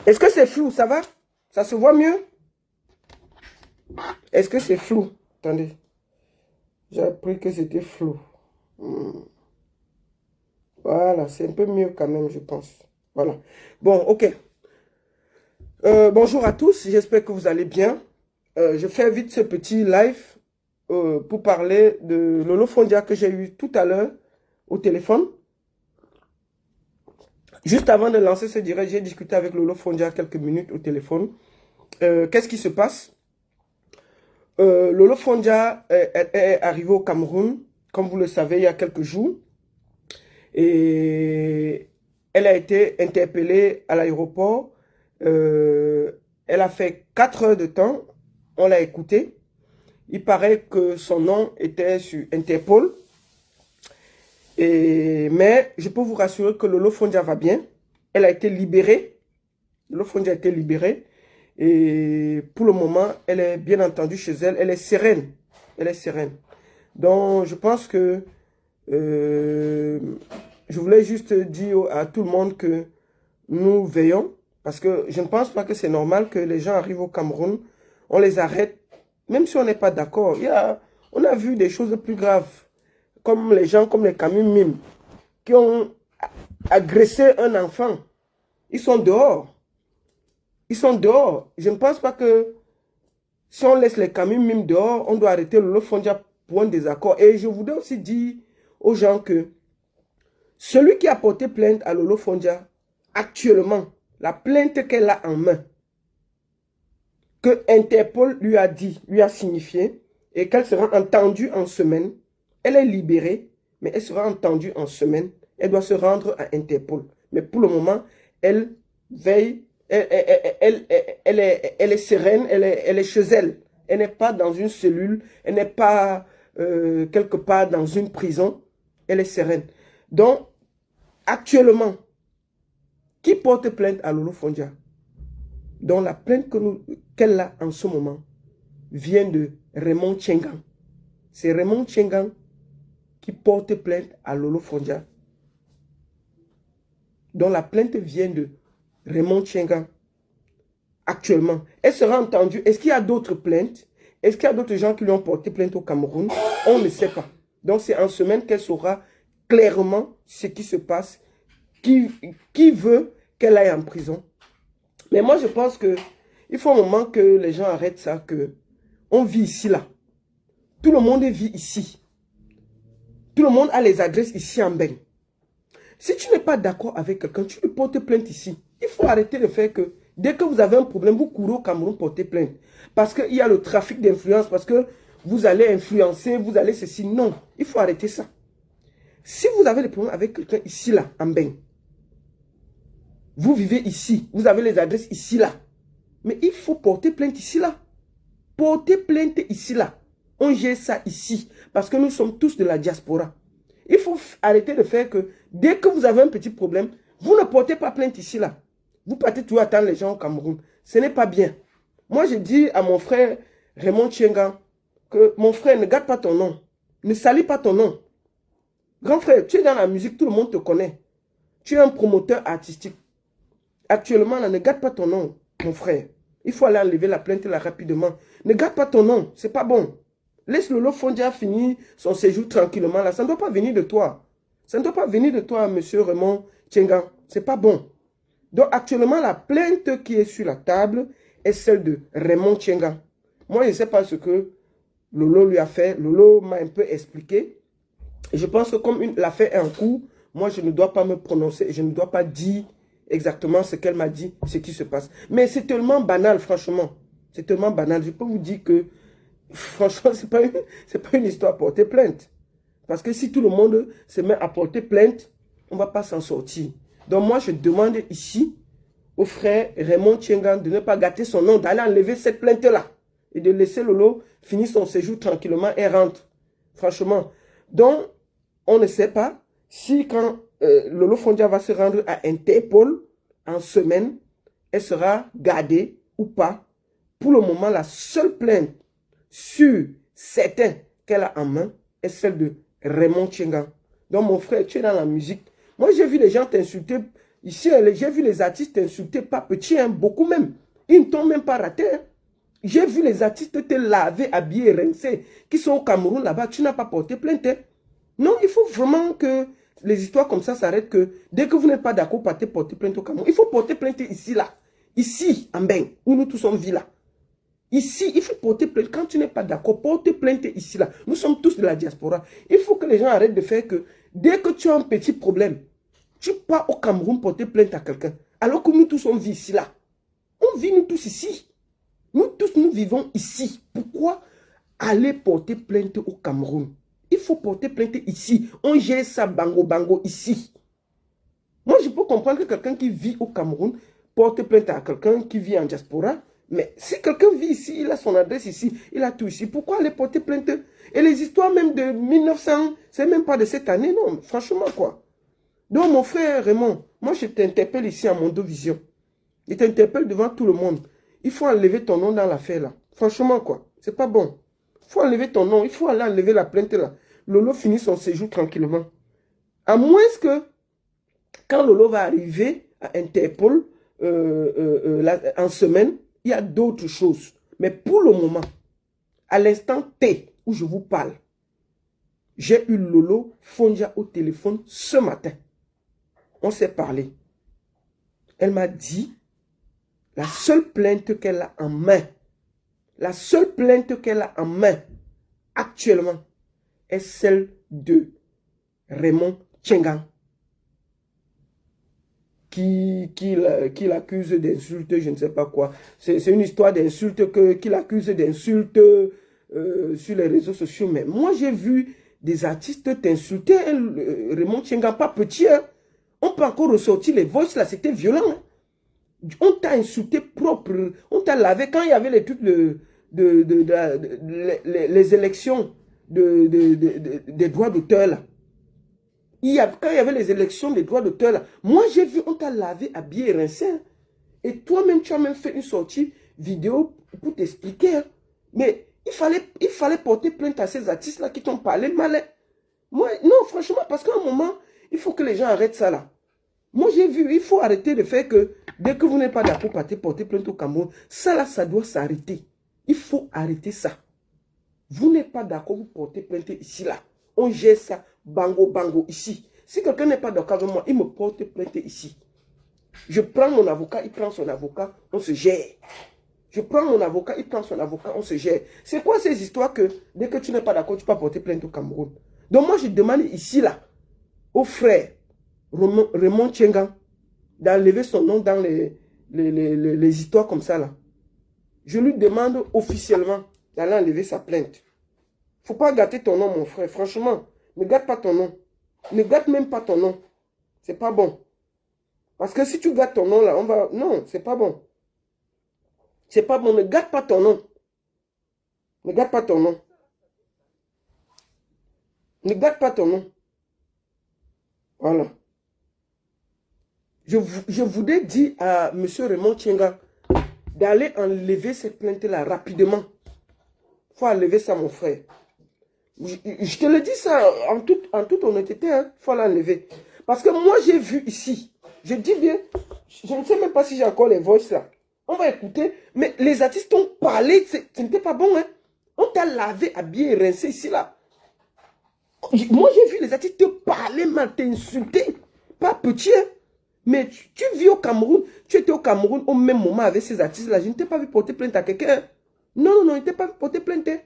Est-ce que c'est flou, ça va? Ça se voit mieux? Est-ce que c'est flou? Attendez. J'ai appris que c'était flou. Voilà, c'est un peu mieux quand même, je pense. Voilà. Bon, ok. Bonjour à tous, j'espère que vous allez bien. Je fais vite ce petit live pour parler de Lolo Fondia que j'ai eu tout à l'heure au téléphone. Juste avant de lancer ce direct, j'ai discuté avec Lolo Fondia quelques minutes au téléphone. Qu'est-ce qui se passe? Lolo Fondia est arrivé au Cameroun, comme vous le savez, il y a quelques jours. Et elle a été interpellée à l'aéroport. Elle a fait 4 heures de temps. On l'a écoutée. Il paraît que son nom était sur Interpol. Mais je peux vous rassurer que Lolo Fondia va bien. Elle a été libérée. Lolo Fondia a été libérée. Et pour le moment, elle est bien entendu chez elle. Elle est sereine. Elle est sereine. Donc, je pense que je voulais juste dire à tout le monde que nous veillons. Parce que je ne pense pas que c'est normal que les gens arrivent au Cameroun, on les arrête, même si on n'est pas d'accord. On a vu des choses plus graves, comme les gens, comme les Camus Mime, qui ont agressé un enfant. Ils sont dehors. Ils sont dehors. Je ne pense pas que si on laisse les Camus Mime dehors, on doit arrêter Lolo Fondia pour un désaccord. Et je voudrais aussi dire aux gens que celui qui a porté plainte à Lolo Fondia, actuellement, la plainte qu'elle a en main, que Interpol lui a dit, lui a signifié, et qu'elle sera entendue en semaine, elle est libérée, mais elle sera entendue en semaine, elle doit se rendre à Interpol. Mais pour le moment, elle veille, elle est sereine, elle est chez elle. Elle n'est pas dans une cellule, elle n'est pas quelque part dans une prison, elle est sereine. Donc, actuellement, qui porte plainte à Lolo Fondia? Donc la plainte qu'elle a en ce moment vient de Raymond Tchengan. C'est Raymond Tchengan qui porte plainte à Lolo Fondia. Donc la plainte vient de Raymond Tchengan. Actuellement, elle sera entendue. Est-ce qu'il y a d'autres plaintes? Est-ce qu'il y a d'autres gens qui lui ont porté plainte au Cameroun? On ne sait pas. Donc c'est en semaine qu'elle saura clairement ce qui se passe. Qui veut qu'elle aille en prison? Mais moi, je pense que il faut un moment que les gens arrêtent ça, que on vit ici, là. Tout le monde vit ici. Tout le monde a les adresses ici en Beng. Si tu n'es pas d'accord avec quelqu'un, tu lui portes plainte ici. Il faut arrêter de faire que dès que vous avez un problème, vous courez au Cameroun porter plainte. Parce qu'il y a le trafic d'influence, parce que vous allez influencer, vous allez ceci. Non, il faut arrêter ça. Si vous avez des problèmes avec quelqu'un ici, là, en Beng, vous vivez ici, vous avez les adresses ici, là. Mais il faut porter plainte ici, là. Porter plainte ici, là. On gère ça ici. Parce que nous sommes tous de la diaspora. Il faut arrêter de faire que dès que vous avez un petit problème, vous ne portez pas plainte ici, là. Vous partez toujours attendre les gens au Cameroun. Ce n'est pas bien. Moi, je dis à mon frère Raymond Tchengan que mon frère, ne gâte pas ton nom. Ne salis pas ton nom. Grand frère, tu es dans la musique, tout le monde te connaît. Tu es un promoteur artistique. Actuellement, là, ne gâte pas ton nom, mon frère. Il faut aller enlever la plainte là rapidement. Ne gâte pas ton nom, c'est pas bon. Laisse Lolo Fondia finir son séjour tranquillement là. Ça ne doit pas venir de toi. Ça ne doit pas venir de toi, monsieur Raymond Tchengan. C'est pas bon. Donc actuellement, la plainte qui est sur la table est celle de Raymond Tchengan. Moi, je ne sais pas ce que Lolo lui a fait. Lolo m'a un peu expliqué. Et je pense que comme l'affaire est en cours, moi, je ne dois pas me prononcer. Je ne dois pas dire exactement ce qu'elle m'a dit, ce qui se passe. Mais c'est tellement banal, franchement. C'est tellement banal. Je peux vous dire que, franchement, c'est pas une histoire à porter plainte. Parce que si tout le monde se met à porter plainte, on ne va pas s'en sortir. Donc moi, je demande ici au frère Raymond Tchengan de ne pas gâter son nom, d'aller enlever cette plainte-là. Et de laisser Lolo finir son séjour tranquillement et rentre. Franchement. Donc, on ne sait pas si quand Lolo Fondia va se rendre à Interpol en semaine, elle sera gardée ou pas. Pour le moment, la seule plainte sur certains qu'elle a en main est celle de Raymond Tchengan. Donc mon frère, tu es dans la musique. Moi, j'ai vu les gens t'insulter. Ici, j'ai vu les artistes insulter, pas petits, hein, beaucoup même. Ils ne t'ont même pas raté. Hein. J'ai vu les artistes te laver, habiller, rincer, qui sont au Cameroun là-bas. Tu n'as pas porté plainte. Hein. Non, il faut vraiment que les histoires comme ça s'arrêtent. Que dès que vous n'êtes pas d'accord, porter plainte au Cameroun. Il faut porter plainte ici, là. Ici, en Beng, où nous tous sommes vivants là. Ici, il faut porter plainte. Quand tu n'es pas d'accord, porter plainte ici, là. Nous sommes tous de la diaspora. Il faut que les gens arrêtent de faire que dès que tu as un petit problème, tu pars au Cameroun porter plainte à quelqu'un. Alors que nous tous, on vit ici, là. On vit nous tous ici. Nous tous, nous vivons ici. Pourquoi aller porter plainte au Cameroun? Il faut porter plainte ici. On gère ça bango bango ici. Moi, je peux comprendre que quelqu'un qui vit au Cameroun porte plainte à quelqu'un qui vit en diaspora. Mais si quelqu'un vit ici, il a son adresse ici, il a tout ici, pourquoi aller porter plainte? Et les histoires même de 1900, c'est même pas de cette année, non, franchement, quoi. Donc, mon frère Raymond, moi, je t'interpelle ici à Mondovision. Je t'interpelle devant tout le monde. Il faut enlever ton nom dans l'affaire, là. Franchement, quoi. C'est pas bon. Il faut enlever ton nom. Il faut aller enlever la plainte, là. Lolo finit son séjour tranquillement. À moins que, quand Lolo va arriver à Interpol, en semaine, il y a d'autres choses. Mais pour le moment, à l'instant T où je vous parle, j'ai eu Lolo Fonja au téléphone ce matin. On s'est parlé. Elle m'a dit, la seule plainte qu'elle a en main, la seule plainte qu'elle a en main actuellement est celle de Raymond Tchengang. Qui l'accuse d'insultes, je ne sais pas quoi. C'est une histoire d'insultes qu'il accuse d'insultes sur les réseaux sociaux. Mais moi, j'ai vu des artistes t'insulter. Raymond Tchenga, pas petit. Hein. On peut encore ressortir les voices là, c'était violent. Hein. On t'a insulté propre. On t'a lavé. Quand il y avait les trucs les élections des droits d'auteur là. Quand il y avait les élections des droits d'auteur, là, moi j'ai vu, on t'a lavé, habillé, rincé. Hein. Et toi-même, tu as même fait une sortie vidéo pour t'expliquer. Hein. Mais il fallait porter plainte à ces artistes-là qui t'ont parlé mal. Hein. Moi, non, franchement, parce qu'à un moment, il faut que les gens arrêtent ça là. Moi j'ai vu, il faut arrêter de faire que dès que vous n'êtes pas d'accord, porter plainte au Cameroun, ça là, ça doit s'arrêter. Il faut arrêter ça. Vous n'êtes pas d'accord, vous portez plainte ici là. On gère ça. Bango, bango, ici. Si quelqu'un n'est pas d'accord avec moi, il me porte plainte ici. Je prends mon avocat, il prend son avocat, on se gère. Je prends mon avocat, il prend son avocat, on se gère. C'est quoi ces histoires que dès que tu n'es pas d'accord, tu peux porter plainte au Cameroun? Donc moi, je demande ici, là, au frère Raymond Tchenga, d'enlever son nom dans les histoires comme ça, là. Je lui demande officiellement d'aller enlever sa plainte. Faut pas gâter ton nom, mon frère, franchement. Ne gâte pas ton nom. Ne gâte même pas ton nom. C'est pas bon. Parce que si tu gâtes ton nom là, on va... Non, c'est pas bon. C'est pas bon. Ne gâte pas ton nom. Ne gâte pas ton nom. Ne gâte pas ton nom. Voilà. Je voudrais dire à M. Raymond Tchenga d'aller enlever cette plainte-là rapidement. Il faut enlever ça, mon frère. Je te le dis ça en toute honnêteté, hein, il faut l'enlever. Parce que moi, j'ai vu ici, je dis bien, je ne sais même pas si j'ai encore les voices là. On va écouter, mais les artistes ont parlé, ce n'était pas bon. Hein. On t'a lavé, habillé, rincé ici là. Moi, j'ai vu les artistes te parler mal, t'insulter. Pas petit, hein. Mais tu vis au Cameroun, tu étais au Cameroun au même moment avec ces artistes là. Je ne t'ai pas vu porter plainte à quelqu'un. Hein. Non, je ne t'ai pas vu porter plainte. Hein.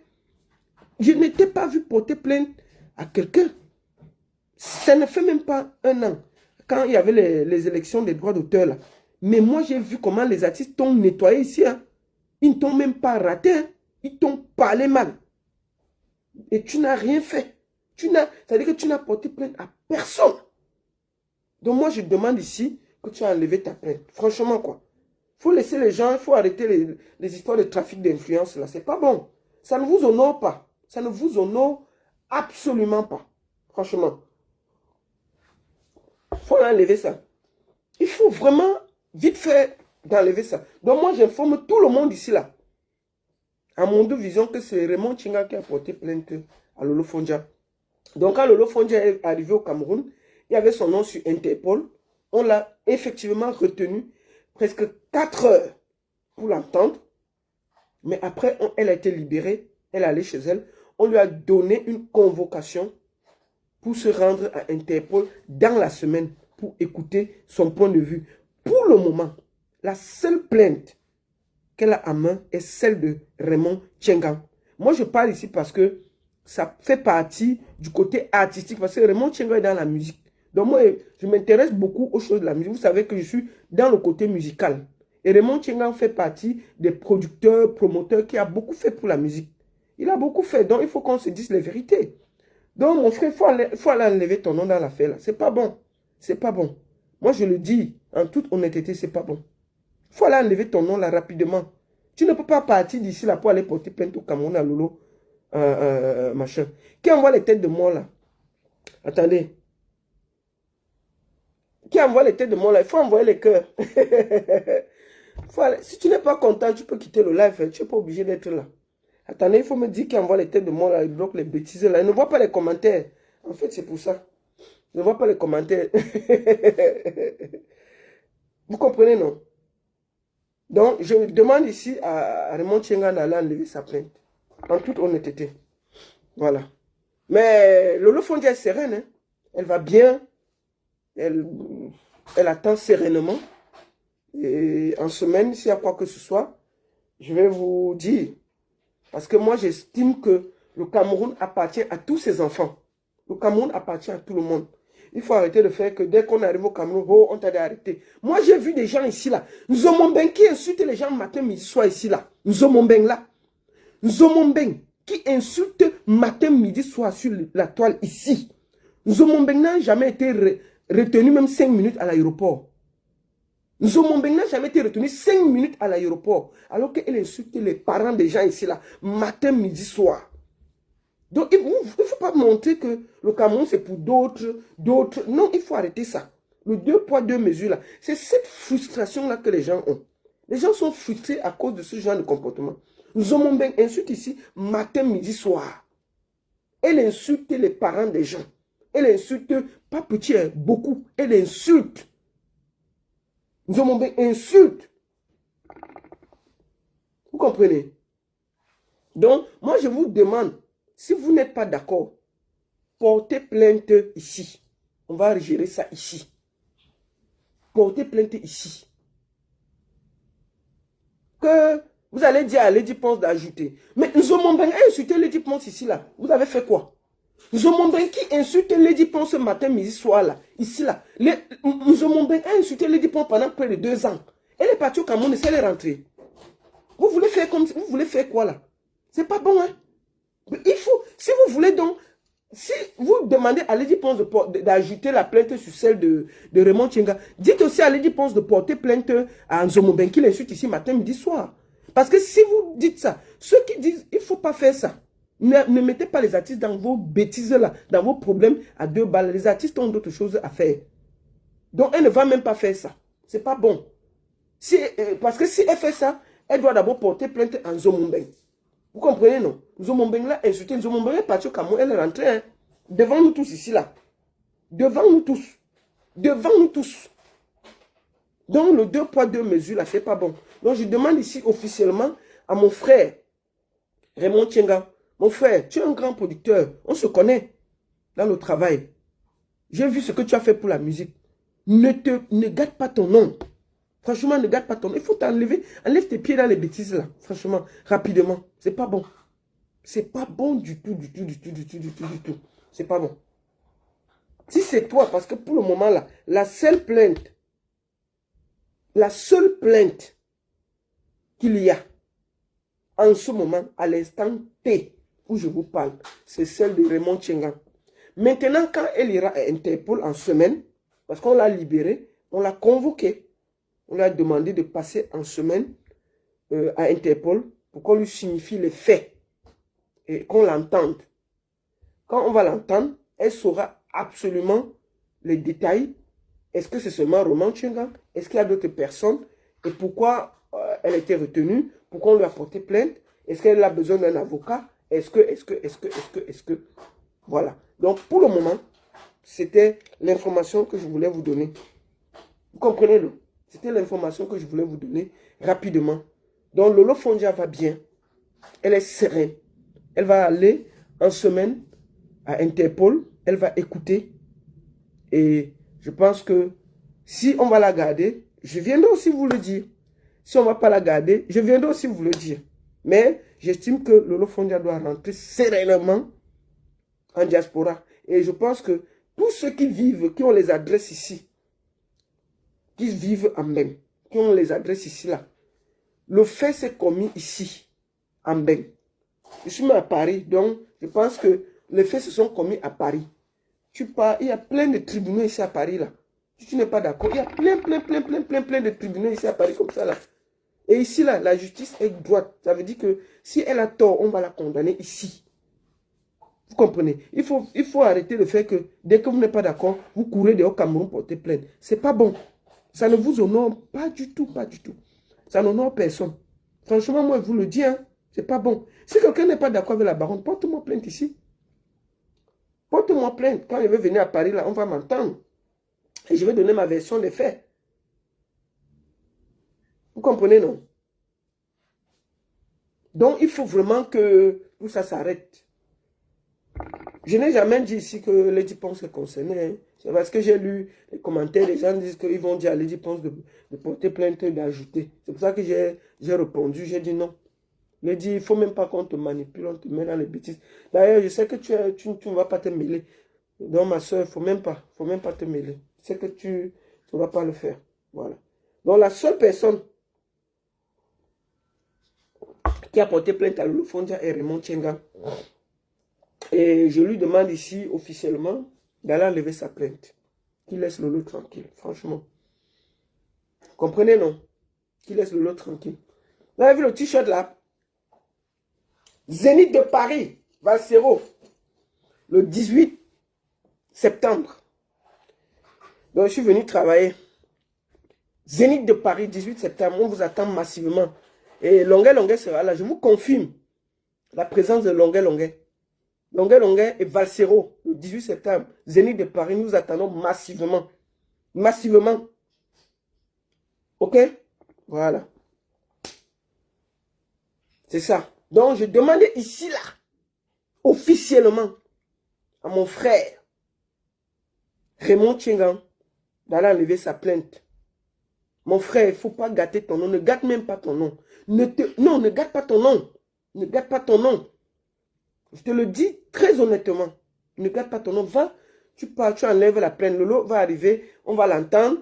Je ne t'ai pas vu porter plainte à quelqu'un. Ça ne fait même pas un an. Quand il y avait les élections des droits d'auteur là. Mais moi, j'ai vu comment les artistes t'ont nettoyé ici. Hein. Ils ne t'ont même pas raté. Hein. Ils t'ont parlé mal. Et tu n'as rien fait. C'est-à-dire que tu n'as porté plainte à personne. Donc moi, je demande ici que tu as enlevé ta plainte. Franchement, quoi. Il faut laisser les gens, il faut arrêter les histoires de trafic d'influence là. C'est pas bon. Ça ne vous honore pas. Ça ne vous honore absolument pas. Franchement. Il faut enlever ça. Il faut vraiment vite fait d'enlever ça. Donc moi, j'informe tout le monde ici là. À Mondovision que c'est Raymond Tchenga qui a porté plainte à Lolo Fonja. Donc quand Lolo Fonja est arrivé au Cameroun, il y avait son nom sur Interpol. On l'a effectivement retenu presque 4 heures pour l'entendre. Mais après, elle a été libérée. Elle est allée chez elle. On lui a donné une convocation pour se rendre à Interpol dans la semaine pour écouter son point de vue. Pour le moment, la seule plainte qu'elle a à main est celle de Raymond Tchengan. Moi, je parle ici parce que ça fait partie du côté artistique, parce que Raymond Tchengan est dans la musique. Donc moi, je m'intéresse beaucoup aux choses de la musique. Vous savez que je suis dans le côté musical. Et Raymond Tchengan fait partie des producteurs, promoteurs qui a beaucoup fait pour la musique. Il a beaucoup fait, donc il faut qu'on se dise les vérités. Donc mon frère, il faut aller enlever ton nom dans l'affaire là. C'est pas bon. C'est pas bon. Moi, je le dis en toute honnêteté, c'est pas bon. Il faut aller enlever ton nom là rapidement. Tu ne peux pas partir d'ici là pour aller porter plainte au Cameroun à Lolo. Machin. Qui envoie les têtes de mort là? Attendez. Qui envoie les têtes de mort là? Il faut envoyer les cœurs. Si tu n'es pas content, tu peux quitter le live. Tu n'es pas obligé d'être là. Attendez, il faut me dire qui envoie les têtes de mort là. Il bloque les bêtises là. Il ne voit pas les commentaires. En fait, c'est pour ça. Il ne voit pas les commentaires. Vous comprenez, non? Donc, je demande ici à Raymond Tchengan d'aller enlever sa plainte. En toute honnêteté. Voilà. Mais Lolo Fondia est sereine. Hein? Elle va bien. Elle attend sereinement. Et en semaine, s'il y a quoi que ce soit, je vais vous dire. Parce que moi, j'estime que le Cameroun appartient à tous ses enfants. Le Cameroun appartient à tout le monde. Il faut arrêter de faire que dès qu'on arrive au Cameroun, oh, on t'a arrêté. Moi, j'ai vu des gens ici, là. Nzomombeng qui insulte les gens matin, midi, soir ici, là. Nzomombeng, là. Nzomombeng qui insulte matin, midi, soir sur la toile ici. Nzomombeng n'a jamais été retenu même 5 minutes à l'aéroport. Nzomombeng n'a jamais été retenu 5 minutes à l'aéroport. Alors qu'elle insulte les parents des gens ici, là. Matin, midi, soir. Donc, il ne faut pas montrer que le Cameroun, c'est pour d'autres. Non, il faut arrêter ça. Le 2 poids, 2 mesures, là. C'est cette frustration-là que les gens ont. Les gens sont frustrés à cause de ce genre de comportement. Nzomombeng insulte ici, matin, midi, soir. Elle insulte les parents des gens. Elle insulte, pas petit, hein, beaucoup. Elle insulte. Nzomombeng insulte. Vous comprenez? Donc, moi, je vous demande, si vous n'êtes pas d'accord, portez plainte ici. On va gérer ça ici. Portez plainte ici. Que vous allez dire à Lady Ponce d'ajouter. Mais Nzomombeng a insulté Lady Ponce ici, là. Vous avez fait quoi? Nzomombeng qui insulte Lady Ponce ce matin, midi, soir, là. Ici, là. Nzomombeng a insulté Lady Ponce pendant près de 2 ans. Elle est partie au Cameroun et elle est rentrée. Vous voulez faire comme vous voulez faire quoi, là? C'est pas bon, hein? Il faut, si vous voulez donc, si vous demandez à Lady Ponce d'ajouter la plainte sur celle de Raymond Tchengan, dites aussi à Lady Ponce de porter plainte à Nzomombeng qui l'insulte ici matin, midi, soir. Parce que si vous dites ça, ceux qui disent il ne faut pas faire ça, ne mettez pas les artistes dans vos bêtises là, dans vos problèmes à 2 balles. Les artistes ont d'autres choses à faire. Donc elle ne va même pas faire ça. C'est pas bon. Parce que si elle fait ça, elle doit d'abord porter plainte à Nzomombeng. Vous comprenez, non? Nzomombeng l'a insulté. Nzomombeng est parti au Cameroun. Elle est rentrée. Hein, devant nous tous ici, là. Devant nous tous. Devant nous tous. Donc, le 2 poids, 2 mesures, là, c'est pas bon. Donc, je demande ici officiellement à mon frère, Raymond Tchengan. Mon frère, tu es un grand producteur. On se connaît dans le travail. J'ai vu ce que tu as fait pour la musique. Ne gâte pas ton nom. Franchement, ne gâte pas ton nom. Il faut t'enlever. Enlève tes pieds dans les bêtises là. Franchement, rapidement. C'est pas bon. C'est pas bon du tout, du tout, du tout, du tout, du tout, du tout. C'est pas bon. Si c'est toi, parce que pour le moment là, la seule plainte qu'il y a en ce moment, à l'instant T, où je vous parle, c'est celle de Raymond Tchengan. Maintenant, quand elle ira à Interpol en semaine, parce qu'on l'a libérée, on l'a convoquée. On lui a demandé de passer en semaine à Interpol pour qu'on lui signifie les faits et qu'on l'entende. Quand on va l'entendre, elle saura absolument les détails. Est-ce que c'est seulement Raymond Tchengan? Est-ce qu'il y a d'autres personnes? Et pourquoi elle a été retenue? Pourquoi on lui a porté plainte? Est-ce qu'elle a besoin d'un avocat? Est-ce que... Voilà. Donc, pour le moment, c'était l'information que je voulais vous donner. Vous comprenez, non? C'était l'information que je voulais vous donner rapidement. Donc, Lolo Fondia va bien. Elle est sereine. Elle va aller en semaine à Interpol. Elle va écouter. Et je pense que si on va la garder, je viendrai aussi vous le dire. Si on ne va pas la garder, je viendrai aussi vous le dire. Mais j'estime que Lolo Fondia doit rentrer sereinement en diaspora. Et je pense que tous ceux qui vivent, qui ont les adresses ici, qui vivent en Mbeng, qui ont les adresses ici, là, le fait s'est commis ici, en Mbeng. Je suis à Paris, donc je pense que les faits se sont commis à Paris. Il y a plein de tribunaux ici à Paris, là. Si tu n'es pas d'accord, il y a plein de tribunaux ici à Paris comme ça, là. Et ici, là, la justice est droite. Ça veut dire que si elle a tort, on va la condamner ici. Vous comprenez? Il faut arrêter le fait que dès que vous n'êtes pas d'accord, vous courez dehors au Cameroun porter plainte. C'est pas bon. Ça ne vous honore pas du tout, pas du tout. Ça n'honore personne. Franchement, moi, je vous le dis, hein, c'est pas bon. Si quelqu'un n'est pas d'accord avec la baronne, porte-moi plainte ici. Porte-moi plainte. Quand je vais venir à Paris, là, on va m'entendre. Et je vais donner ma version des faits. Vous comprenez, non? Donc, il faut vraiment que tout ça s'arrête. Je n'ai jamais dit ici que Lady Ponce est concernée. Hein. C'est parce que j'ai lu les commentaires, les gens disent qu'ils vont dire à Lady Ponce de porter plainte et d'ajouter. C'est pour ça que j'ai répondu, j'ai dit non. Lady, il ne faut même pas qu'on te manipule, on te met dans les bêtises. D'ailleurs, je sais que tu ne vas pas te mêler. Donc, ma soeur, il ne faut même pas te mêler. Je sais que tu ne vas pas le faire. Voilà. Donc, la seule personne qui a porté plainte à Lolo Fondia est Raymond Tchenga. Et je lui demande ici, officiellement, d'aller enlever sa plainte. Qu'il laisse Lolo tranquille, franchement. Comprenez, non? Qu'il laisse Lolo tranquille. Vous avez vu le t-shirt là? Zénith de Paris, Valsero, le 18 septembre. Donc, je suis venu travailler. Zénith de Paris, 18 septembre, on vous attend massivement. Et Longuet sera là. Je vous confirme la présence de Longuet. Longuet et Valsero, le 18 septembre. Zénith de Paris, nous attendons massivement. Massivement. Ok? Voilà. C'est ça. Donc, je demandais ici, là, officiellement, à mon frère, Raymond Tchengan, d'aller enlever sa plainte. Mon frère, il ne faut pas gâter ton nom. Ne gâte même pas ton nom. Non, ne gâte pas ton nom. Ne gâte pas ton nom. Je te le dis très honnêtement. Ne gâte pas ton nom. Va, tu enlèves la plainte. Lolo va arriver, on va l'entendre.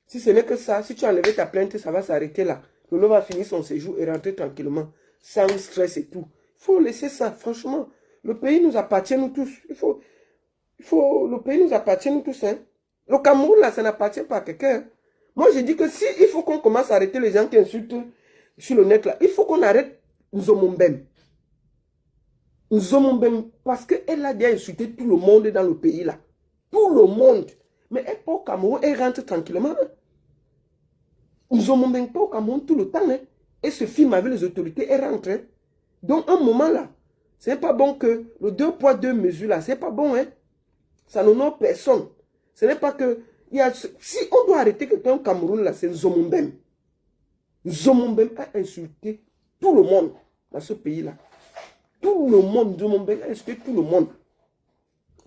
Si ce n'est que ça, si tu as enlevé ta plainte, ça va s'arrêter là. Lolo va finir son séjour et rentrer tranquillement. Sans stress et tout. Il faut laisser ça, franchement. Le pays nous appartient, nous tous. Le pays nous appartient, nous tous. Hein. Le Cameroun, là, ça n'appartient pas à quelqu'un. Moi, je dis que si il faut qu'on commence à arrêter les gens qui insultent sur le net, là, il faut qu'on arrête Nzomombem. Nzomombem, parce qu'elle a déjà insulté tout le monde dans le pays, là. Tout le monde. Mais elle part au Cameroun, elle rentre tranquillement. Hein. Nzomombem part au Cameroun tout le temps. Hein. Et se filme avec les autorités, elle rentre. Hein. Donc, un moment, là, c'est pas bon que le 2 poids 2 mesures, là, c'est pas bon. Hein. Ça n'honore personne. Ce n'est pas que... si on doit arrêter quelqu'un au Cameroun, là, c'est Nzomombem. Nzomombem a insulté tout le monde dans ce pays-là. Tout le monde, Nzomombem a insulté tout le monde.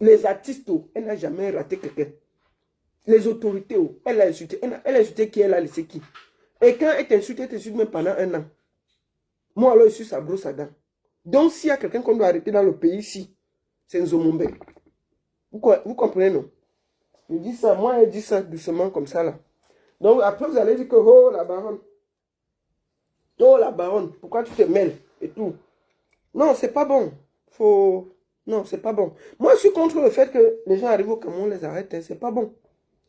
Les artistes, elle n'a jamais raté quelqu'un. Les autorités, elle a insulté. Elle a insulté qui, elle a laissé qui. Et quand elle t'insulte, elle t'insulte même pendant 1 an. Moi, alors, je suis sa brosse à dents. Donc, s'il y a quelqu'un qu'on doit arrêter dans le pays ici, c'est Nzomombem. Vous comprenez, non? Je dis ça, moi, elle dit ça doucement comme ça, là. Donc, après, vous allez dire que, oh, la baronne. Oh, la baronne, pourquoi tu te mêles et tout? Non, c'est pas bon. Non, c'est pas bon. Moi, je suis contre le fait que les gens arrivent au Cameroun, on les arrête. Hein. C'est pas bon.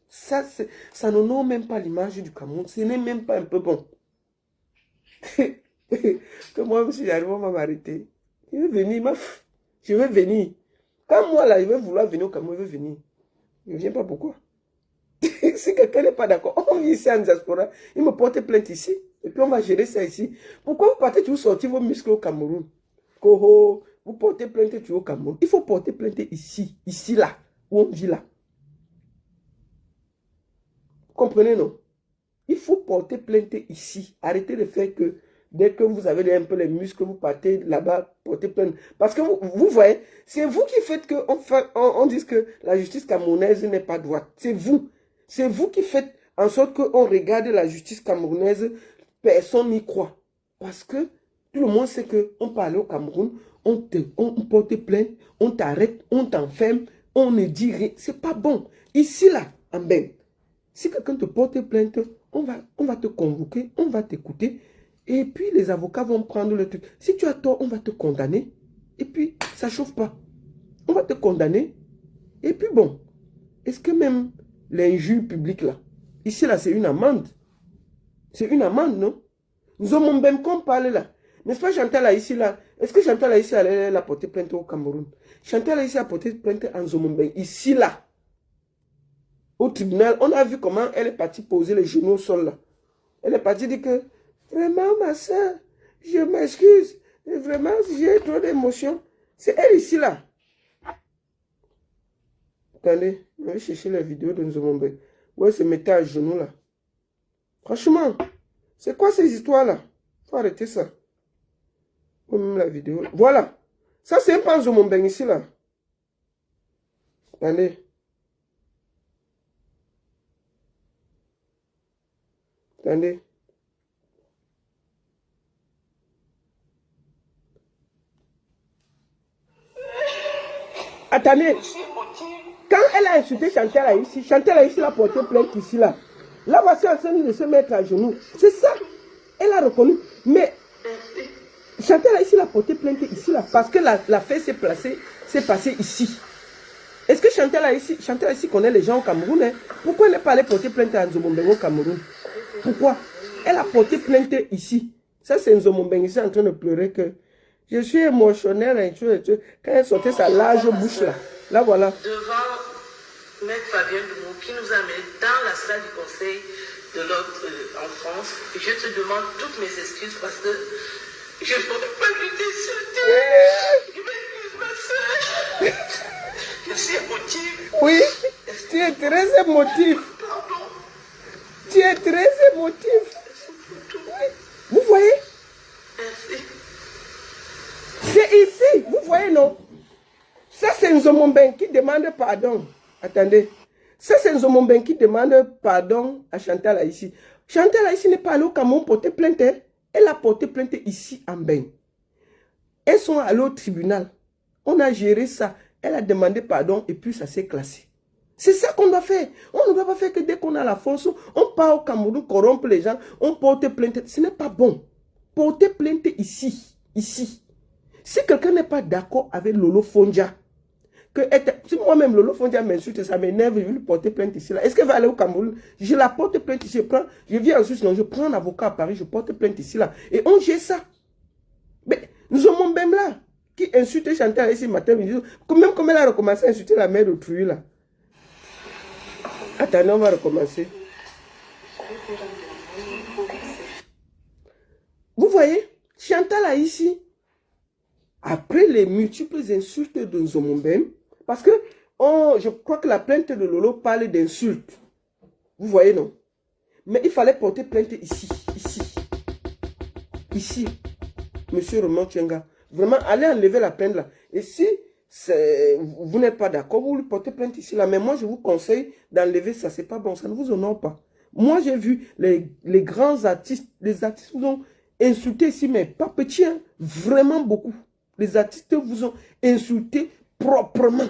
Ça n'honore même pas l'image du Cameroun. Ce n'est même pas un peu bon. Que moi, si j'arrive, on va m'arrêter. Je vais venir, je vais venir. Quand moi, là, je vais vouloir venir au Cameroun, je vais venir. Je ne viens pas pourquoi. Si quelqu'un n'est pas d'accord, on vient ici en diaspora, il me porte plainte ici. Et puis on va gérer ça ici. Pourquoi vous partez toujours sortir vos muscles au Cameroun? Vous portez plainte toujours au Cameroun. Il faut porter plainte ici, là, où on vit là. Vous comprenez, non? Il faut porter plainte ici. Arrêtez de faire que dès que vous avez un peu les muscles, vous partez là-bas, porter plainte. Parce que vous voyez, c'est vous qui faites on dise que la justice camerounaise n'est pas droite. C'est vous. C'est vous qui faites en sorte qu'on regarde la justice camerounaise, personne n'y croit. Parce que tout le monde sait qu'on parle au Cameroun, on porte plainte, on t'arrête, on t'enferme, on ne dit rien. C'est pas bon. Ici, là, en Ben, si quelqu'un te porte plainte, on va te convoquer, on va t'écouter. Et puis, les avocats vont prendre le truc. Si tu as tort, on va te condamner. Et puis, ça ne chauffe pas. On va te condamner. Et puis, bon, est-ce que même l'injure publique, là, ici, là, c'est une amende. C'est une amende, non? Nous avons même qu'on parle là. N'est-ce pas Chantal là, ici, là? Est-ce que Chantal là, ici, elle a porté plainte au Cameroun? Chantal là, ici, a porté plainte en Zomombeng. Ici, là, au tribunal, on a vu comment elle est partie poser les genoux au sol, là. Elle est partie dire que, vraiment, ma soeur, je m'excuse. Vraiment, j'ai trop d'émotions. C'est elle ici, là. Attendez, je vais chercher la vidéo de Zomombeng. Où elle se mettait à genoux, là. Franchement, c'est quoi ces histoires-là? Faut arrêter ça. Même la vidéo. Voilà. Ça, c'est un pan Zomombeng ici, là. Attendez. Attendez. Attendez. Quand elle a insulté Chantal là ici, Chantal là ici, elle a porté plainte ici, là. Là, voici en train de se mettre à genoux. C'est ça. Elle a reconnu. Mais Chantal là ici, elle a porté plainte ici, là. Parce que la fête s'est passée ici. Est-ce que Chantal là ici connaît les gens au Cameroun, hein? Pourquoi elle n'est pas allée porter plainte à Nzomombeng au Cameroun? Pourquoi? Elle a porté plainte ici. Ça, c'est Nzomombeng ici en train de pleurer que je suis émotionnelle, hein, quand elle sortait sa large bouche là. Là, voilà. Devant Maître Fabien Dumont qui nous a mis dans la salle du conseil de l'ordre en France. Je te demande toutes mes excuses parce que je n'aurais pas dû t'insulter. Je m'excuse, ma soeur. Je suis émotive. Oui, tu es très émotif. Pardon. Tu es très émotif. Oui. Vous voyez? Merci. C'est ici, vous voyez, non? Ça, c'est Nzomombeng qui demande pardon. Attendez. Ça, c'est Nzomombeng qui demande pardon à Chantal là ici. Chantal là ici n'est pas allée au Cameroun porter plainte. Elle a porté plainte ici en Ben. Elles sont allées au tribunal. On a géré ça. Elle a demandé pardon et puis ça s'est classé. C'est ça qu'on doit faire. On ne doit pas faire que dès qu'on a la force, on part au Cameroun, corrompre les gens, on porte plainte. Ce n'est pas bon. Porter plainte ici. Ici. Si quelqu'un n'est pas d'accord avec Lolo Fondia, si moi-même Lolo Fondia m'insulte, ça m'énerve, je vais lui porter plainte ici. Est-ce qu'elle va aller au Cameroun? Je la porte plainte ici. Je viens en Suisse, non, je prends un avocat à Paris, je porte plainte ici. Là, et on gère ça. Mais nous avons même là, qui insulte Chantal ici matin, même comme elle a recommencé à insulter la mère d'autrui là. Attendez, on va recommencer. Vous voyez, Chantal là ici, après les multiples insultes de Nzomombeng, parce que je crois que la plainte de Lolo parle d'insultes. Vous voyez, non? Mais il fallait porter plainte ici, ici, monsieur Roman Tchenga. Vraiment, allez enlever la plainte là. Et si vous n'êtes pas d'accord, vous lui portez plainte ici là. Mais moi, je vous conseille d'enlever ça. C'est pas bon, ça ne vous honore pas. Moi, j'ai vu les grands artistes, les artistes vous ont insulté ici, mais pas petit, hein, vraiment beaucoup. Les artistes vous ont insulté proprement.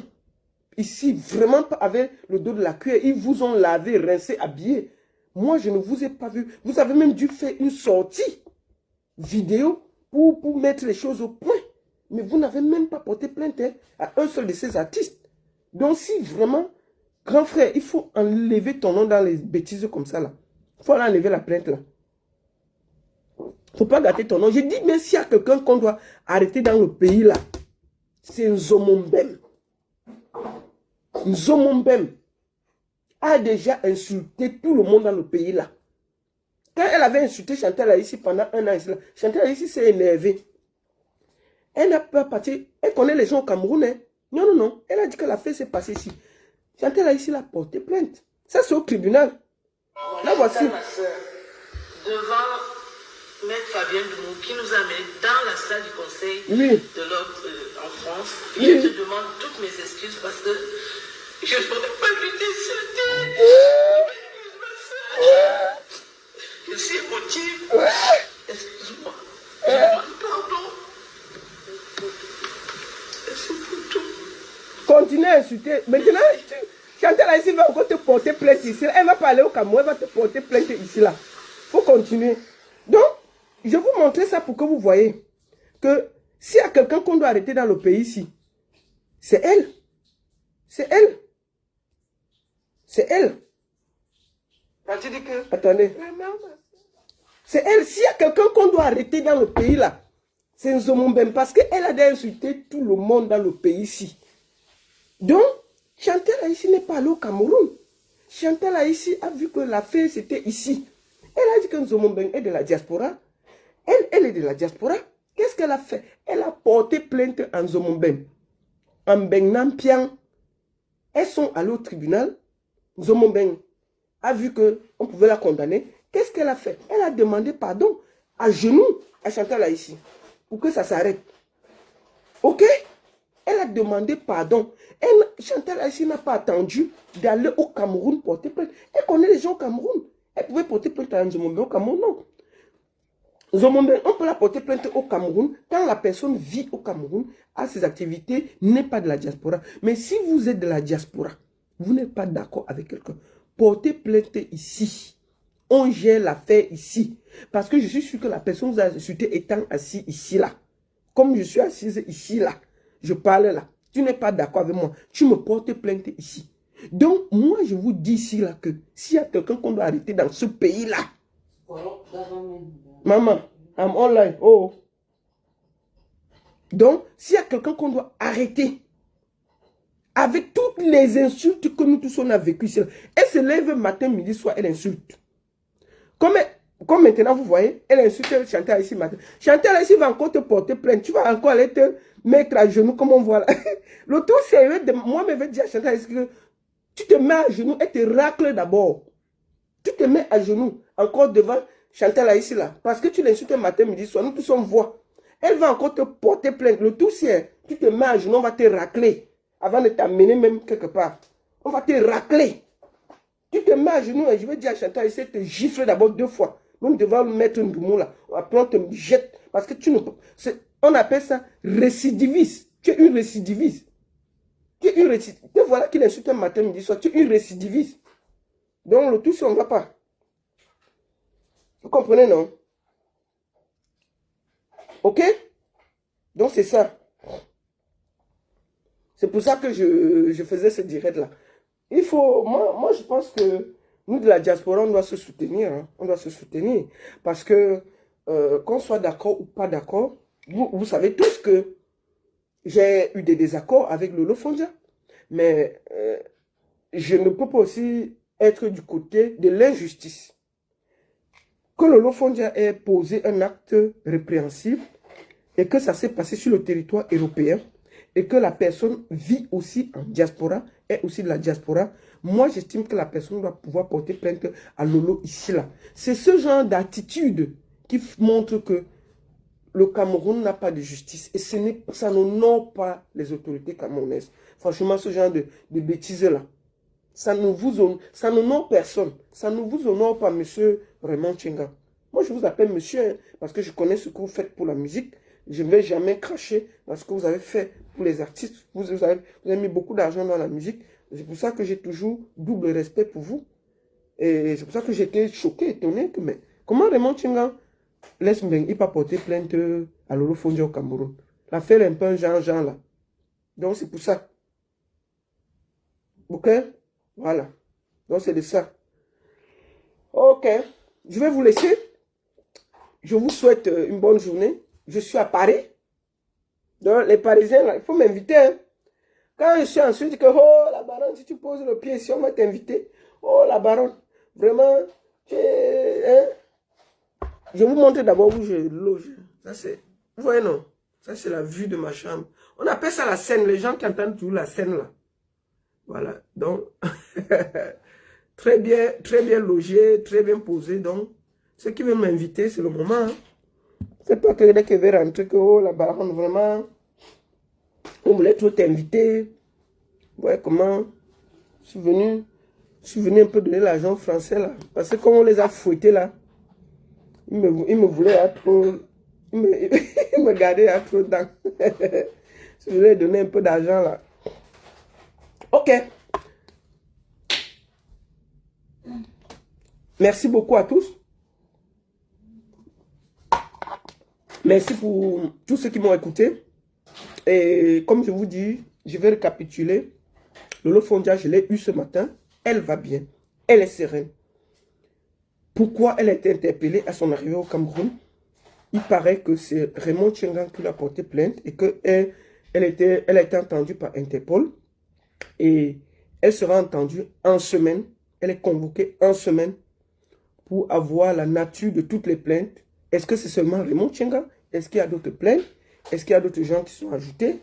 Ici, vraiment pas avec le dos de la cuillère. Ils vous ont lavé, rincé, habillé. Moi, je ne vous ai pas vu. Vous avez même dû faire une sortie vidéo pour mettre les choses au point. Mais vous n'avez même pas porté plainte, hein, à un seul de ces artistes. Donc, si vraiment, grand frère, il faut enlever ton nom dans les bêtises comme ça, là. Il faut enlever la plainte, là. Il ne faut pas gâter ton nom. Je dis, mais s'il y a quelqu'un qu'on doit arrêter dans le pays, là, c'est Nzomombeng. Nzomombeng a déjà insulté tout le monde dans le pays, là. Quand elle avait insulté Chantal là ici pendant un an, Chantal là ici s'est énervée. Elle n'a pas parti. Elle connaît les gens au Cameroun. Hein. Non, non, non. Elle a dit que la fête s'est passée ici. Chantal là ici l'a porté plainte. Ça, c'est au tribunal. La voici. Ma soeur, devant Maître Fabien Dumou, qui nous a amenés dans la salle du conseil de l'ordre en France. Je te demande toutes mes excuses parce que je n'aurais pas dû t'insulter. Je suis émotive. Excuse-moi. Je demande pardon. Merci pour tout. Continue à insulter. Maintenant, Chantal ici va encore te porter plainte ici. Elle va parler au Cameroun, elle va te porter plainte ici là. Il faut continuer. Donc, je vais vous montrer ça pour que vous voyez que s'il y a quelqu'un qu'on doit arrêter dans le pays ici, c'est elle. C'est elle. C'est elle. Tu dis que... Attendez. C'est elle. S'il y a quelqu'un qu'on doit arrêter dans le pays là, c'est Nzomombem parce qu'elle a insulté tout le monde dans le pays ici. Donc, Chantal Aïssi n'est pas allée au Cameroun. Chantal Aïssi a vu que l'affaire c'était ici. Elle a dit que Nzomombem est de la diaspora. Elle est de la diaspora. Qu'est-ce qu'elle a fait? Elle a porté plainte à Nzomombem. En Bengnampian. Elles sont allées au tribunal. Nzomombem a vu qu'on pouvait la condamner. Qu'est-ce qu'elle a fait? Elle a demandé pardon à genoux à Chantal Aïssi pour que ça s'arrête. Ok? Elle a demandé pardon. Chantal Aïssi n'a pas attendu d'aller au Cameroun porter plainte. Elle connaît les gens au Cameroun. Elle pouvait porter plainte à Nzomombem au Cameroun, non. Nzomombem, on peut la porter plainte au Cameroun quand la personne vit au Cameroun, a ses activités, n'est pas de la diaspora. Mais si vous êtes de la diaspora, vous n'êtes pas d'accord avec quelqu'un, portez plainte ici. On gère l'affaire ici. Parce que je suis sûr que la personne vous a insulté étant assis ici, là. Comme je suis assise ici, là. Je parle là. Tu n'es pas d'accord avec moi. Tu me portes plainte ici. Donc, moi, je vous dis ici, là, que s'il y a quelqu'un qu'on doit arrêter dans ce pays-là, maman, I'm online. Oh. Donc, s'il y a quelqu'un qu'on doit arrêter, avec toutes les insultes que nous tous on a vécues ici, elle se lève matin, midi, soir, elle insulte. Comme maintenant, vous voyez, elle insulte Chantal ici matin. Chantal ici va encore te porter plainte. Tu vas encore aller te mettre à genoux, comme on voit là. Le tout sérieux de moi, me veut dire à Chantal ici que tu te mets à genoux et te racles d'abord. Tu te mets à genoux, encore devant Chantal ici là. Parce que tu l'insultes matin, midi, soir. Nous tous on voit. Elle va encore te porter plainte. Le tout c'est, tu te mets à genoux, on va te racler. Avant de t'amener même quelque part. On va te racler. Tu te mets à genoux et je vais dire à Chantal ici, te gifle d'abord 2 fois. Même devant le maître Ndoumou là. Après on te jette. Parce que tu ne peux... On appelle ça récidiviste. Tu es une récidiviste. Tu es une récidiviste. Te voilà qu'il insulte un matin, midi, soir. Tu es une récidiviste. Donc le tout, si on ne va pas. Vous comprenez, non? Ok? Donc c'est ça. C'est pour ça que je faisais ce direct-là. Il faut... Moi, je pense que nous, de la diaspora, on doit se soutenir. Hein. On doit se soutenir. Parce que, qu'on soit d'accord ou pas d'accord, vous savez tous que j'ai eu des désaccords avec Lolo Fondia. Mais je ne peux pas aussi être du côté de l'injustice. Que Lolo Fondia ait posé un acte répréhensible et que ça s'est passé sur le territoire européen et que la personne vit aussi en diaspora, est aussi de la diaspora, moi j'estime que la personne doit pouvoir porter plainte à Lolo ici là. C'est ce genre d'attitude qui montre que le Cameroun n'a pas de justice et ça n'honore pas les autorités camerounaises. Franchement, ce genre de bêtises là, ça n'honore personne. Ça ne vous honore pas, monsieur Raymond Tchenga. Moi, je vous appelle monsieur, hein, parce que je connais ce que vous faites pour la musique. Je ne vais jamais cracher dans ce que vous avez fait pour les artistes. Vous avez mis beaucoup d'argent dans la musique. C'est pour ça que j'ai toujours double respect pour vous. Et c'est pour ça que j'étais choqué, étonné. Mais comment Raymond Tchenga laisse Mbengue pas porter plainte à Lolo Fondia au Cameroun? L'affaire est un peu un genre là. Donc c'est pour ça. Ok? Voilà. Donc c'est de ça. Ok. Je vais vous laisser. Je vous souhaite une bonne journée. Je suis à Paris. Donc, les Parisiens, là, il faut m'inviter. Hein. Quand je suis ensuite, que, oh, la baronne, si tu poses le pied ici, on va t'inviter. Oh, la baronne, vraiment, hein? Je vous montre d'abord où je loge. Ça, c'est, vous voyez, non? Ça, c'est la vue de ma chambre. On appelle ça la scène. Les gens qui entendent toujours la scène, là. Voilà. Donc, très bien logé, très bien posé. Donc, ceux qui veulent m'inviter, c'est le moment. Hein. C'est pas que dès que je vais rentrer, que oh, la baronne, vraiment, on voulait trop t'inviter. Ouais, comment je suis venu un peu donner l'argent aux Français, là. Parce que comme on les a fouettés, là, ils me voulaient à trop... Ils me gardaient à trop dedans. Je voulais donner un peu d'argent, là. Ok. Merci beaucoup à tous. Merci pour tous ceux qui m'ont écouté. Et comme je vous dis, je vais récapituler. Lolo Fondia, je l'ai eu ce matin. Elle va bien. Elle est sereine. Pourquoi elle a été interpellée à son arrivée au Cameroun? Il paraît que c'est Raymond Tchengan qui l'a porté plainte et qu'elle a été entendue par Interpol. Et elle sera entendue en semaine. Elle est convoquée en semaine pour avoir la nature de toutes les plaintes. Est-ce que c'est seulement Raymond Tchengan? Est-ce qu'il y a d'autres plaintes? Est-ce qu'il y a d'autres gens qui sont ajoutés?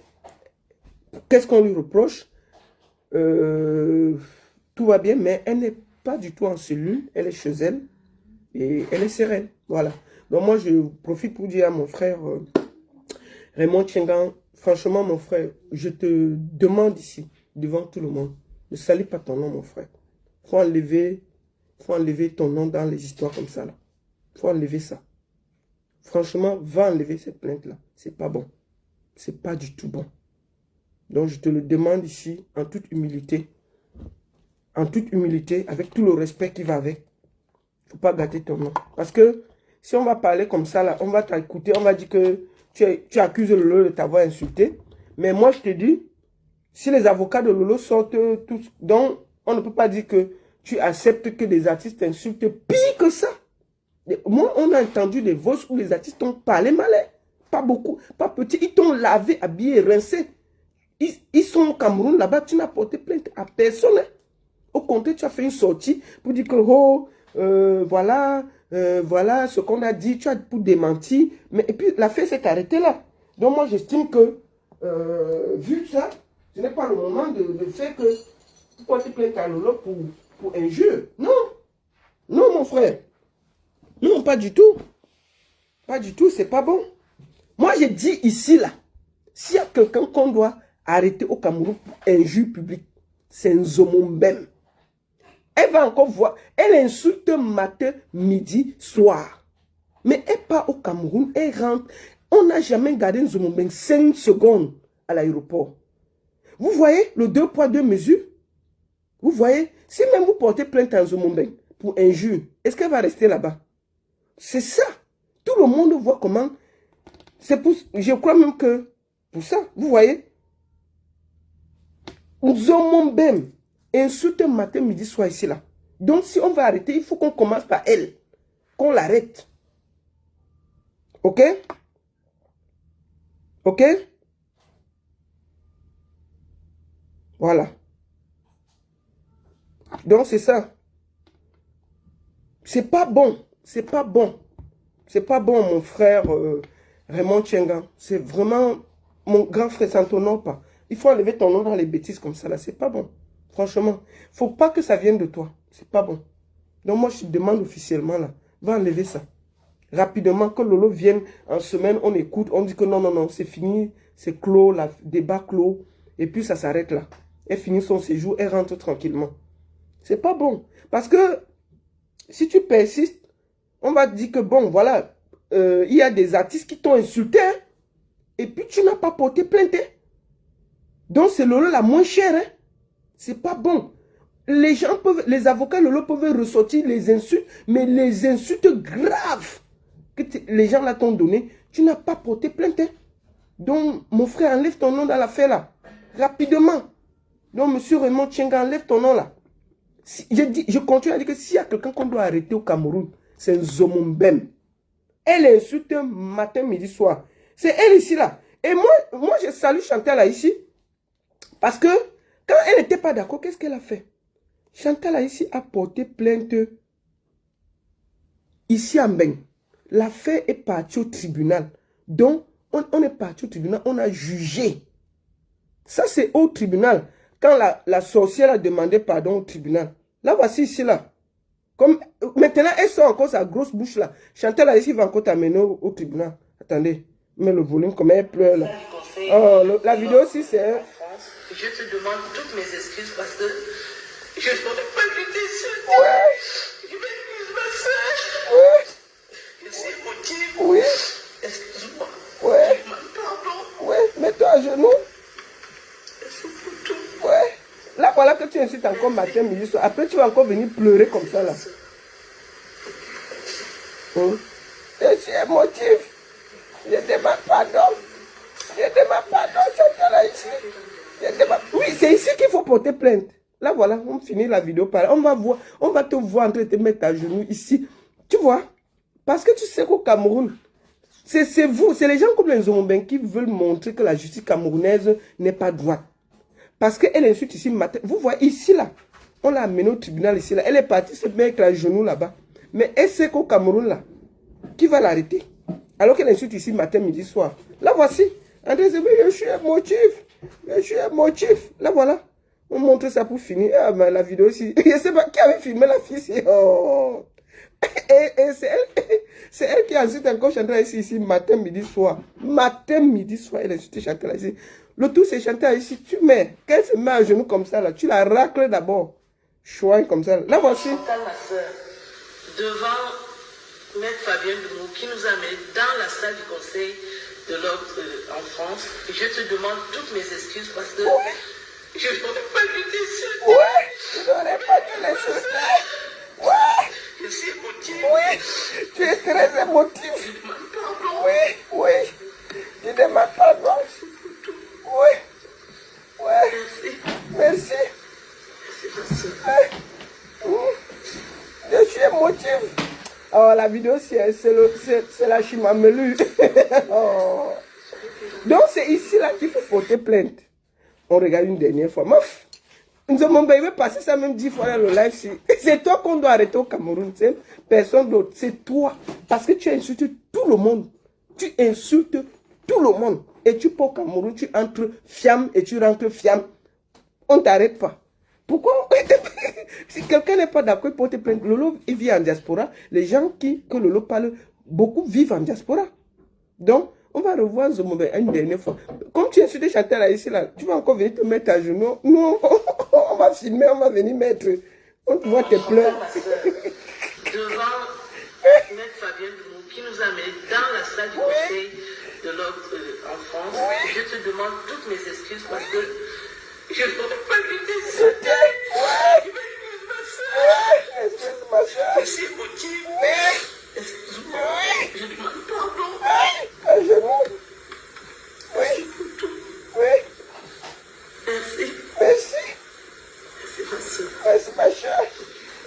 Qu'est-ce qu'on lui reproche? Tout va bien, mais elle n'est pas du tout en cellule. Elle est chez elle et elle est sereine. Voilà. Donc moi, je profite pour dire à mon frère Raymond Tchengan, franchement, mon frère, je te demande ici, devant tout le monde, ne salis pas ton nom, mon frère. Faut enlever ton nom dans les histoires comme ça, là. Faut enlever ça. Franchement, va enlever cette plainte-là. C'est pas bon. C'est pas du tout bon. Donc, je te le demande ici, en toute humilité. En toute humilité, avec tout le respect qui va avec. Faut pas gâter ton nom. Parce que, si on va parler comme ça, là, on va t'écouter, on va dire que tu accuses Lolo de t'avoir insulté. Mais moi, je te dis, si les avocats de Lolo sortent tous, donc, on ne peut pas dire que tu acceptes que des artistes t'insultent pire que ça. Moi, on a entendu des voix où les artistes t'ont parlé mal. Pas beaucoup, pas petit. Ils t'ont lavé, habillé, rincé. Ils sont au Cameroun, là-bas, tu n'as porté plainte à personne. Hein. Au contraire, tu as fait une sortie pour dire que, oh, voilà ce qu'on a dit, tu as pour démentir. Mais, et puis, l'affaire s'est arrêtée là. Donc, moi, j'estime que, vu ça, ce n'est pas le moment de faire que tu portes plainte à Lolo pour injure. Non. Non, mon frère. Non, pas du tout. Pas du tout, c'est pas bon. Moi, j'ai dit ici, là, s'il y a quelqu'un qu'on doit arrêter au Cameroun pour injure publique, c'est Nzomombem. Elle va encore voir, elle insulte matin, midi, soir. Mais elle part au Cameroun, elle rentre. On n'a jamais gardé Nzomombem 5 secondes à l'aéroport. Vous voyez le 2 poids 2 mesures? Vous voyez, si même vous portez plainte à Nzomombem pour injure, est-ce qu'elle va rester là-bas? C'est ça. Tout le monde voit comment. C'est pour, je crois même que pour ça, vous voyez, Nzomombem insulte matin, midi, soir ici là. Donc si on va arrêter, il faut qu'on commence par elle. Qu'on l'arrête. Ok? Ok? Voilà. Donc c'est ça. C'est pas bon. C'est pas bon. C'est pas bon, mon frère Raymond Tchengan. C'est vraiment mon grand frère, ça ne t'honore pas. Il faut enlever ton nom dans les bêtises comme ça là. C'est pas bon. Franchement. Faut pas que ça vienne de toi. C'est pas bon. Donc moi, je te demande officiellement là. Va enlever ça. Rapidement, que Lolo vienne en semaine, on écoute, on dit que non, non, non, c'est fini, c'est clos, le débat clos. Et puis ça s'arrête là. Elle finit son séjour, elle rentre tranquillement. C'est pas bon. Parce que si tu persistes, on va te dire que bon, voilà, il y a des artistes qui t'ont insulté. Hein, et puis tu n'as pas porté plainte. Hein. Donc c'est Lolo la moins chère. Hein. C'est pas bon. Les gens peuvent, les avocats Lolo peuvent ressortir les insultes, mais les insultes graves que les gens là t'ont donné, tu n'as pas porté plainte. Hein. Donc, mon frère, enlève ton nom dans l'affaire là. Rapidement. Donc, monsieur Raymond Tchengan, enlève ton nom là. Si, je continue à dire que s'il y a quelqu'un qu'on doit arrêter au Cameroun, c'est Nzomombem. Elle insulte matin, midi, soir. C'est elle ici là. Et moi je salue Chantal là ici. Parce que quand elle n'était pas d'accord, qu'est-ce qu'elle a fait? Chantal là ici a porté plainte ici à Mbeng. L'affaire est partie au tribunal. Donc, on est parti au tribunal, on a jugé. Ça, c'est au tribunal. Quand la sorcière a demandé pardon au tribunal, La voici ici, là. Comme, maintenant, elle sort encore sa grosse bouche, là. Chantal, là, ici, va encore t'amener au tribunal. Attendez, mets le volume, comme elle pleure, là. Oh, la vidéo aussi, c'est... Je te demande toutes mes excuses parce que je n'aurais pas dû t'insulter. Ouais. Je m'excuse, ma soeur. Ouais. Je suis émotive. Oui. Excuse-moi. Ouais. Je demande pardon. Ouais, mets-toi à genoux. Merci pour tout. Ouais. Là, voilà que tu incites encore matin, midi, soir. Après, tu vas encore venir pleurer comme ça, là. Je suis émotif. Je demande pardon. Je demande pardon, Chantal, là, ici. Oui, c'est ici qu'il faut porter plainte. Là, voilà, on finit la vidéo par là. On va te voir en train de te mettre à genoux ici. Tu vois? Parce que tu sais qu'au Cameroun, c'est vous, c'est les gens comme les Zomben qui veulent montrer que la justice camerounaise n'est pas droite. Parce qu'elle insulte ici matin. Vous voyez, ici, là, on l'a amenée au tribunal ici, là. Elle est partie se mettre à genoux là-bas. Mais elle sait qu'au Cameroun, là, qui va l'arrêter? Alors qu'elle insulte ici matin, midi, soir. Là, voici. André Zébé, je suis émotif. Je suis émotif. Là, voilà. On montre ça pour finir. Ah, mais la vidéo aussi. Je ne sais pas qui avait filmé la fille. Oh. Et c'est elle qui a ensuite encore chanté ici, matin, midi, soir. Matin, midi, soir, elle a ensuite chanté ici. Le tout, c'est chanter ici. Tu mets, qu'elle se met à genoux comme ça, là, tu la racles d'abord. Chouin comme ça. Là, voici. Chantal, ma soeur, devant Maître Fabien Dumou, qui nous a mis dans la salle du conseil de l'ordre en France, je te demande toutes mes excuses parce que je n'aurais pas dû t'insulter. Ouais, tu n'aurais pas dû l'insulter. Ouais. Je suis émotive. Oui, tu es très émotif. Je demande pardon. Oui, oui. Je demande pardon. Oui. Ouais. Merci. Merci. Je suis émotif. Oh, la vidéo, c'est la chimamelu. Oh. Donc, c'est ici là qu'il faut porter plainte. On regarde une dernière fois. Meuf, nous avons passé ça même 10 fois dans le live. C'est toi qu'on doit arrêter au Cameroun. Personne d'autre. C'est toi. Parce que tu insultes tout le monde. Tu insultes tout le monde. Et tu pars au Cameroun, tu entres fiam et tu rentres fiam. On ne t'arrête pas. Pourquoi? Si quelqu'un n'est pas d'accord, il porte plainte. Lolo, il vit en diaspora. Les gens que Lolo parle, beaucoup vivent en diaspora. Donc, on va revoir Zomobé une dernière fois. Comme tu insultes Chantal là, ici, là, tu vas encore venir te mettre à genoux. Nous, on va filmer, on va venir mettre. On te voit tes pleurs. Devant Maître Fabien Dumou, qui nous a mis dans la salle du conseil de l'ordre en France, je te demande toutes mes excuses parce que je n'aurais pas dû t'insulter. Je m'excuse, ma soeur. Excuse ma soeur. Je suis émotive. Excuse-moi. Je demande pardon. À genoux. Oui. Oui. Merci. Merci. Merci, ma soeur.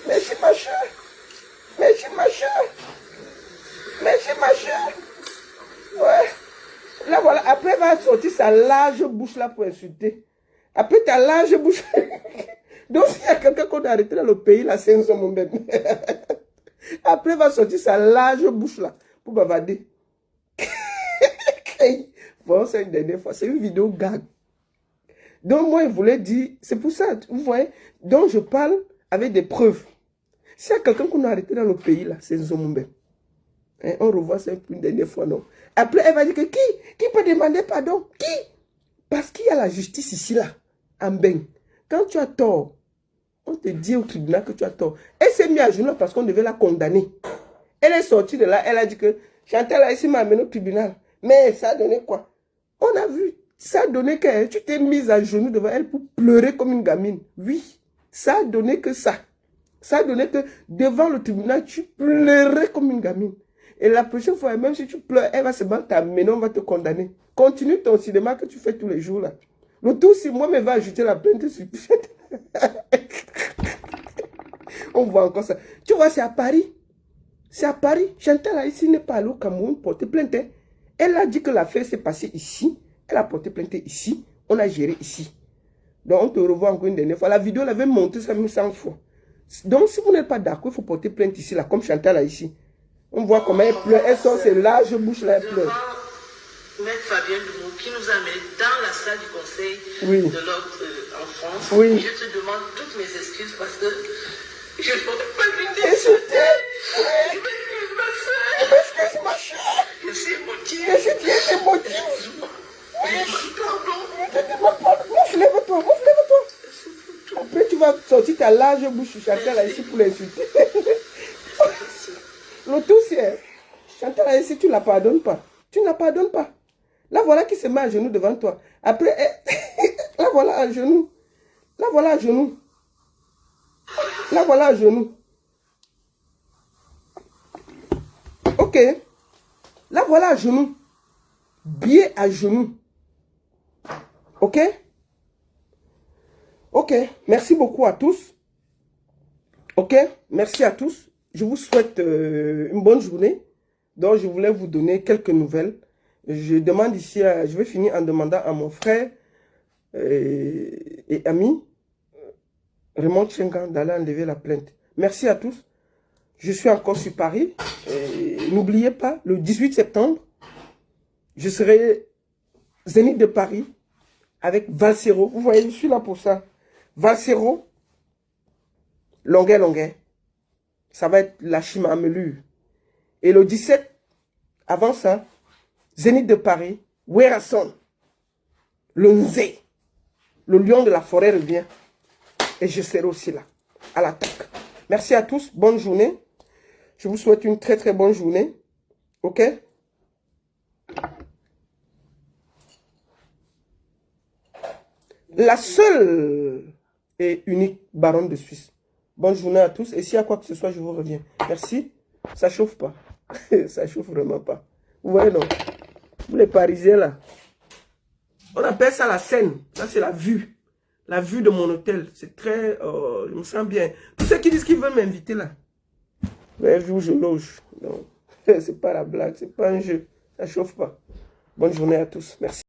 Merci ma soeur. Merci ma soeur. Merci ma soeur. Merci ma soeur. Ouais. Là voilà, après elle va sortir sa large bouche là pour insulter. Après ta large bouche. Donc s'il y a quelqu'un qu'on a arrêté dans le pays là, c'est un homme même. Après elle va sortir sa large bouche là pour bavarder. Bon, c'est une dernière fois. C'est une vidéo gag. Donc moi, je voulais dire, c'est pour ça, vous voyez. Donc je parle avec des preuves. S'il y a quelqu'un qu'on a arrêté dans le pays là, c'est Zombe. Hein, on revoit ça une dernière fois, non. Après, elle va dire que qui peut demander pardon? Qui? Parce qu'il y a la justice ici là, en Ben. Quand tu as tort, on te dit au tribunal que tu as tort. Elle s'est mise à genoux parce qu'on devait la condamner. Elle est sortie de là, elle a dit que Chantal a ici m'a amené au tribunal. Mais ça a donné quoi? On a vu, ça a donné que tu t'es mise à genoux devant elle pour pleurer comme une gamine. Oui, ça a donné que ça. Ça a donné que devant le tribunal, tu pleurais comme une gamine. Et la prochaine fois, même si tu pleures, elle va se battre t'amener, on va te condamner. Continue ton cinéma que tu fais tous les jours là. Le tout, si moi, me va ajouter la plainte sur... On voit encore ça. Tu vois, c'est à Paris. C'est à Paris. Chantal là, ici n'est pas allée au Cameroun porter plainte. Hein. Elle a dit que l'affaire s'est passée ici. Elle a porté plainte ici. On a géré ici. Donc, on te revoit encore une dernière fois. La vidéo, elle avait monté ça même 100 fois. Donc, si vous n'êtes pas d'accord, il faut porter plainte ici, là, comme Chantal là, ici. On voit comment elle pleure. Elle sort ses larges bouches là, elle pleure. Maître Fabien Dumou, qui nous a mis dans la salle du conseil de l'ordre en France. Oui. Je te demande toutes mes excuses parce que Je n'aurais pas dû Insulter. t'insulter. Ouais. Je m'excuse, ma soeur. Excuse ma chère. Je suis émotive. Je suis bien émotif. Excuse-moi. Pardon. Je te demande pardon. Mouf, lève-toi, mouf, lève-toi. Après, tu vas sortir ta large bouche Chantal là ici pour l'insulter. Le tout, c'est Chantal là ici, tu ne la pardonnes pas. Tu ne la pardonnes pas. Là, voilà qui se met à genoux devant toi. Après, là, voilà à genoux. Là, voilà à genoux. Là, voilà à genoux. Ok. Là, voilà à genoux. Bien à genoux. Ok? Ok. Merci beaucoup à tous. Ok? Merci à tous. Je vous souhaite une bonne journée. Donc, je voulais vous donner quelques nouvelles. Je demande ici, je vais finir en demandant à mon frère et ami, Raymond Tchenga, d'aller enlever la plainte. Merci à tous. Je suis encore sur Paris. N'oubliez pas, le 18 septembre, je serai Zénith de Paris avec Valsero. Vous voyez, je suis là pour ça. Valsero, Longuet. Ça va être la Chimamelure. Et le 17, avant ça, Zénith de Paris, Werason, le Nzé, le lion de la forêt revient. Et je serai aussi là, à l'attaque. Merci à tous, bonne journée. Je vous souhaite une très très bonne journée. Ok? La seule et unique baronne de Suisse. Bonne journée à tous. Et s'il y a quoi que ce soit, je vous reviens. Merci. Ça chauffe pas. Ça chauffe vraiment pas. Vous voyez, non? Vous les Parisiens, là. On appelle ça la scène. Ça, c'est la vue. La vue de mon hôtel. C'est très... je me sens bien. Tous ceux qui disent qu'ils veulent m'inviter, là. Vous avez vu où je loge. Non. C'est pas la blague. C'est pas un jeu. Ça chauffe pas. Bonne journée à tous. Merci.